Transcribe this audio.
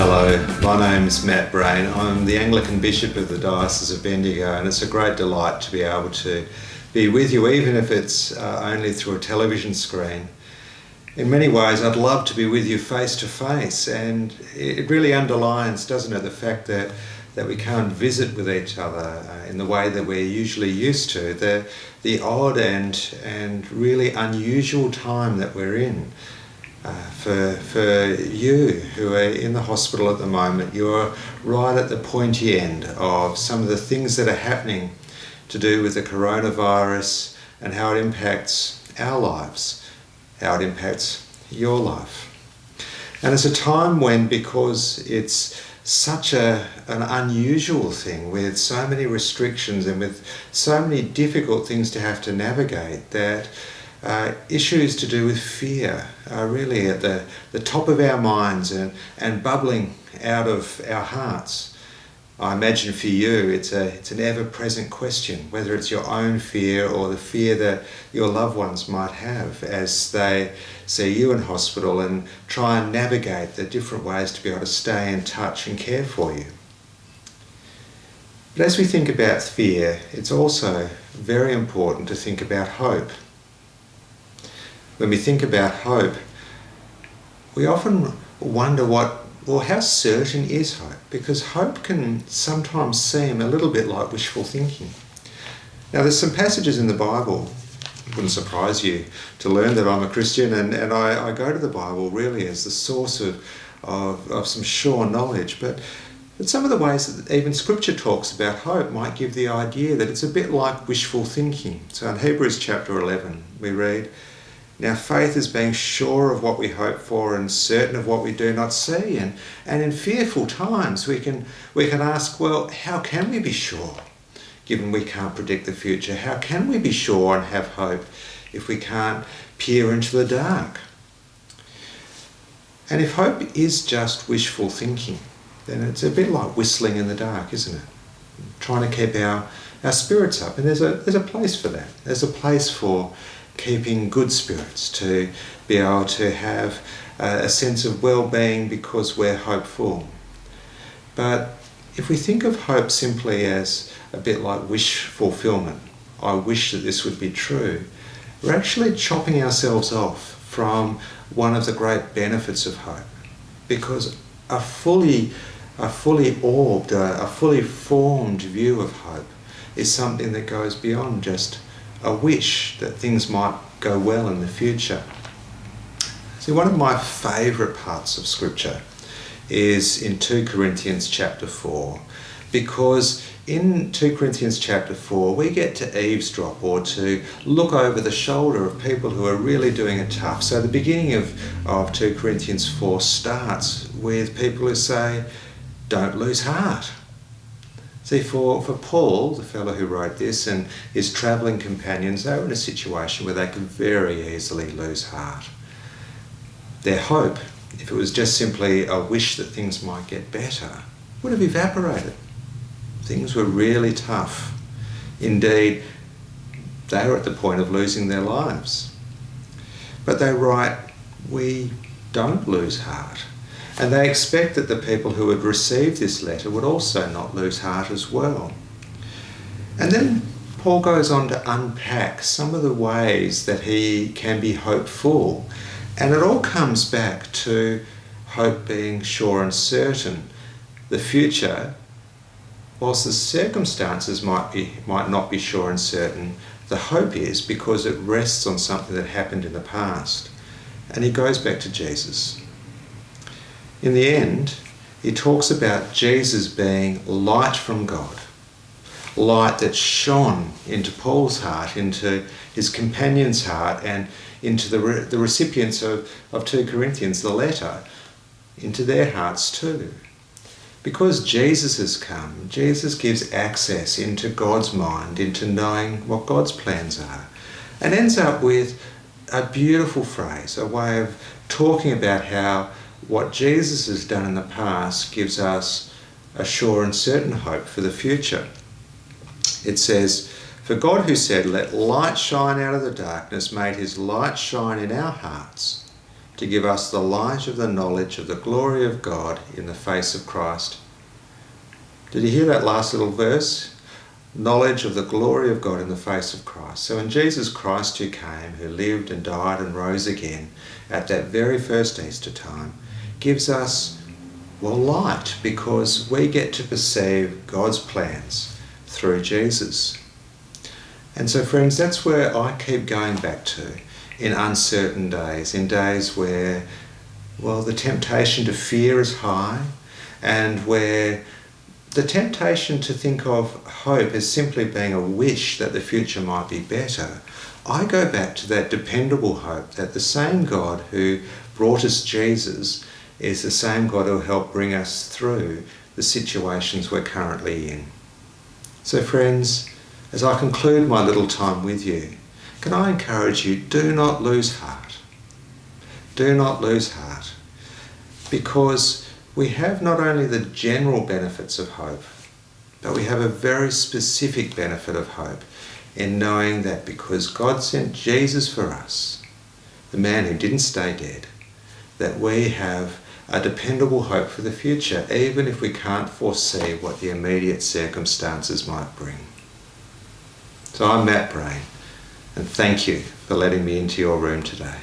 Hello, my name's Matt Brain. I'm the Anglican Bishop of the Diocese of Bendigo, and it's a great delight to be able to be with you, even if it's only through a television screen. In many ways, I'd love to be with you face to face, and it really underlines, doesn't it, the fact that we can't visit with each other in the way that we're usually used to, the odd and really unusual time that we're in. For you who are in the hospital at the moment, you're right at the pointy end of some of the things that are happening to do with the coronavirus and how it impacts our lives, how it impacts your life. And it's a time when, because it's such an unusual thing with so many restrictions and with so many difficult things to have to navigate, that issues to do with fear are really at the top of our minds and bubbling out of our hearts. I imagine for you it's an ever-present question, whether it's your own fear or the fear that your loved ones might have as they see you in hospital and try and navigate the different ways to be able to stay in touch and care for you. But as we think about fear, it's also very important to think about hope. When we think about hope, we often wonder how certain is hope? Because hope can sometimes seem a little bit like wishful thinking. Now, there's some passages in the Bible, it wouldn't surprise you to learn that I'm a Christian, and I go to the Bible really as the source of some sure knowledge, but some of the ways that even Scripture talks about hope might give the idea that it's a bit like wishful thinking. So in Hebrews chapter 11, we read, "Now faith is being sure of what we hope for and certain of what we do not see." And in fearful times we can ask, well, how can we be sure, given we can't predict the future? How can we be sure and have hope if we can't peer into the dark? And if hope is just wishful thinking, then it's a bit like whistling in the dark, isn't it? Trying to keep our spirits up. And there's a place for that. There's a place for keeping good spirits, to be able to have a sense of well-being because we're hopeful. But if we think of hope simply as a bit like wish fulfillment, I wish that this would be true, we're actually chopping ourselves off from one of the great benefits of hope, because a fully orbed, a fully formed view of hope is something that goes beyond just a wish that things might go well in the future. See, one of my favourite parts of Scripture is in 2 Corinthians chapter 4, because in 2 Corinthians chapter 4 we get to eavesdrop or to look over the shoulder of people who are really doing it tough. So the beginning of 2 Corinthians 4 starts with people who say, don't lose heart. See, for Paul, the fellow who wrote this, and his travelling companions, they were in a situation where they could very easily lose heart. Their hope, if it was just simply a wish that things might get better, would have evaporated. Things were really tough. Indeed, they were at the point of losing their lives. But they write, we don't lose heart. And they expect that the people who had received this letter would also not lose heart as well. And then Paul goes on to unpack some of the ways that he can be hopeful. And it all comes back to hope being sure and certain. The future, whilst the circumstances might not be sure and certain, the hope is because it rests on something that happened in the past. And he goes back to Jesus. In the end, he talks about Jesus being light from God, light that shone into Paul's heart, into his companion's heart, and into the recipients of 2 Corinthians, the letter, into their hearts too. Because Jesus has come, Jesus gives access into God's mind, into knowing what God's plans are, and ends up with a beautiful phrase, a way of talking about how what Jesus has done in the past gives us a sure and certain hope for the future. It says, "For God who said, 'Let light shine out of the darkness,' made his light shine in our hearts to give us the light of the knowledge of the glory of God in the face of Christ. Did you hear that last little verse? Knowledge of the glory of God in the face of Christ. So when Jesus Christ who came, who lived and died and rose again at that very first Easter time, gives us, well, light, because we get to perceive God's plans through Jesus. And so friends, that's where I keep going back to in uncertain days, in days where, well, the temptation to fear is high, and where the temptation to think of hope as simply being a wish that the future might be better. I go back to that dependable hope that the same God who brought us Jesus is the same God who will help bring us through the situations we're currently in. So friends, as I conclude my little time with you, can I encourage you, do not lose heart. Do not lose heart. Because we have not only the general benefits of hope, but we have a very specific benefit of hope in knowing that because God sent Jesus for us, the man who didn't stay dead, that we have a dependable hope for the future, even if we can't foresee what the immediate circumstances might bring. So I'm Matt Brain, and thank you for letting me into your room today.